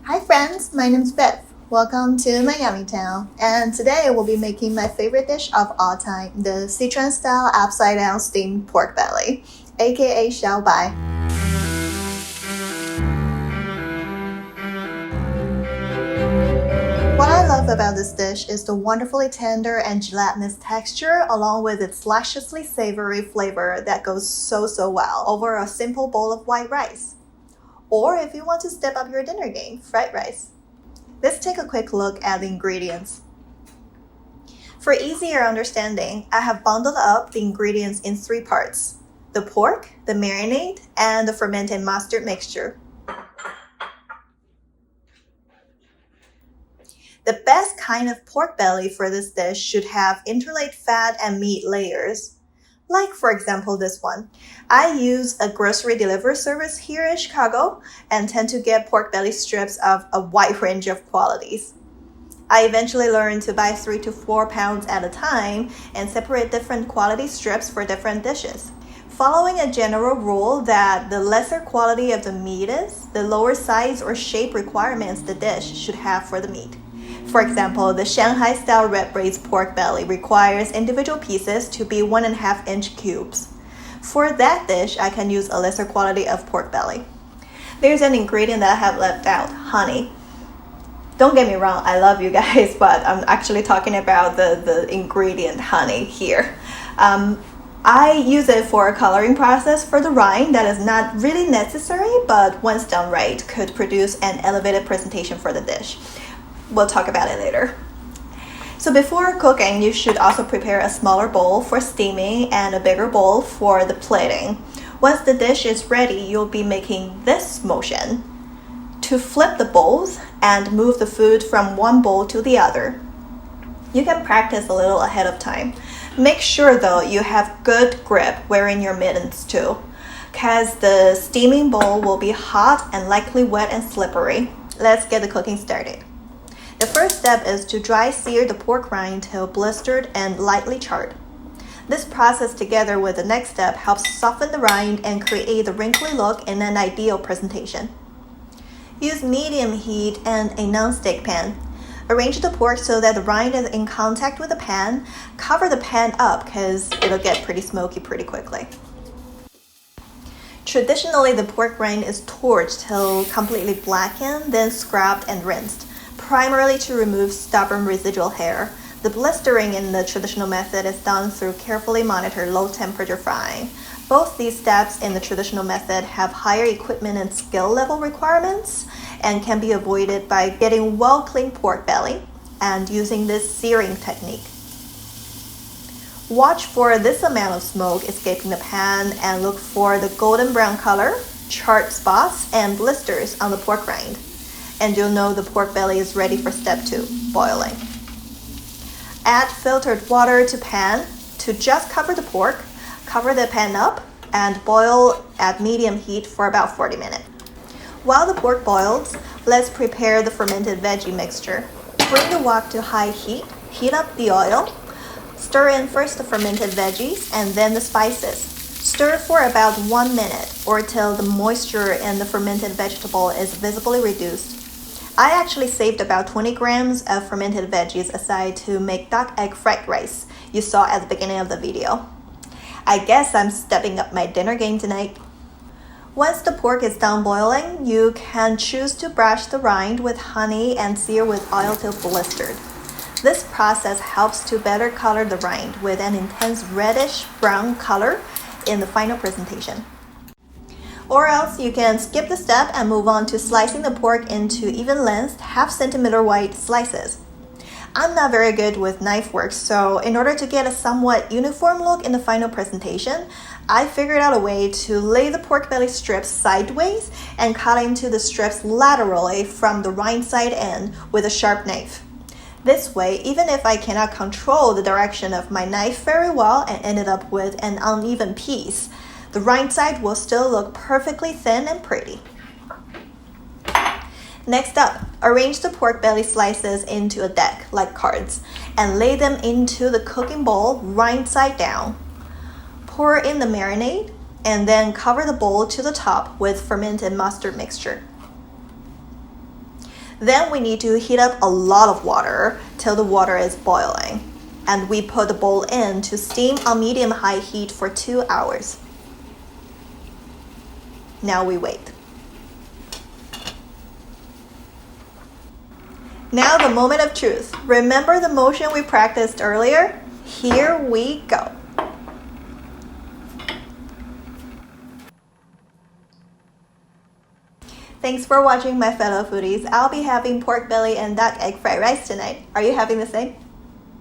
Hi friends, my name's Beth. Welcome to my Yummytown. And today we'll be making my favorite dish of all time, the Sichuan style upside down steamed pork belly, aka xiao bai. What I love about this dish is the wonderfully tender and gelatinous texture along with its lusciously savory flavor that goes so well over a simple bowl of white rice. Or if you want to step up your dinner game, fried rice. Let's take a quick look at the ingredients. For easier understanding, I have bundled up the ingredients in 3 parts: the pork, the marinade, and the fermented mustard mixture. The best kind of pork belly for this dish should have interlaid fat and meat layers, like for example this one. I use a grocery delivery service here in Chicago and tend to get pork belly strips of a wide range of qualities. I eventually learned to buy 3 to 4 pounds at a time and separate different quality strips for different dishes, following a general rule that the lesser quality of the meat is, the lower size or shape requirements the dish should have for the meat. For example, the Shanghai-style red braised pork belly requires individual pieces to be 1.5-inch cubes. For that dish, I can use a lesser quality of pork belly. There's an ingredient that I have left out, honey. Don't get me wrong, I love you guys, but I'm actually talking about the ingredient honey here. I use it for a coloring process for the rind that is not really necessary, but once done right, could produce an elevated presentation for the dish. We'll talk about it later. So before cooking, you should also prepare a smaller bowl for steaming and a bigger bowl for the plating. Once the dish is ready, you'll be making this motion to flip the bowls and move the food from one bowl to the other. You can practice a little ahead of time. Make sure though you have good grip wearing your mittens too, because the steaming bowl will be hot and likely wet and slippery. Let's get the cooking started. The first step is to dry sear the pork rind till blistered and lightly charred. This process together with the next step helps soften the rind and create the wrinkly look in an ideal presentation. Use medium heat and a non-stick pan. Arrange the pork so that the rind is in contact with the pan. Cover the pan up because it'll get pretty smoky pretty quickly. Traditionally, the pork rind is torched till completely blackened, then scrubbed and rinsed, primarily to remove stubborn residual hair. The blistering in the traditional method is done through carefully monitored low-temperature frying. Both these steps in the traditional method have higher equipment and skill level requirements and can be avoided by getting well-cleaned pork belly and using this searing technique. Watch for this amount of smoke escaping the pan and look for the golden brown color, charred spots, and blisters on the pork rind. And you'll know the pork belly is ready for step 2, boiling. Add filtered water to pan to just cover the pork. Cover the pan up and boil at medium heat for about 40 minutes. While the pork boils, let's prepare the fermented veggie mixture. Bring the wok to high heat, heat up the oil. Stir in first the fermented veggies and then the spices. Stir for about 1 minute or till the moisture in the fermented vegetable is visibly reduced. I actually saved about 20 grams of fermented veggies aside to make duck egg fried rice you saw at the beginning of the video. I guess I'm stepping up my dinner game tonight. Once the pork is done boiling, you can choose to brush the rind with honey and sear with oil till blistered. This process helps to better color the rind with an intense reddish brown color in the final presentation. Or else you can skip the step and move on to slicing the pork into even-length, half-centimeter wide slices. I'm not very good with knife work, so in order to get a somewhat uniform look in the final presentation, I figured out a way to lay the pork belly strips sideways and cut into the strips laterally from the rind side in with a sharp knife. This way, even if I cannot control the direction of my knife very well and ended up with an uneven piece, the rind side will still look perfectly thin and pretty. Next up, arrange the pork belly slices into a deck like cards and lay them into the cooking bowl rind side down. Pour in the marinade and then cover the bowl to the top with fermented mustard mixture. Then we need to heat up a lot of water till the water is boiling. And we put the bowl in to steam on medium-high heat for 2 hours. Now we wait. Now the moment of truth. Remember the motion we practiced earlier? Here we go. Thanks for watching, my fellow foodies. I'll be having pork belly and duck egg fried rice tonight. Are you having the same?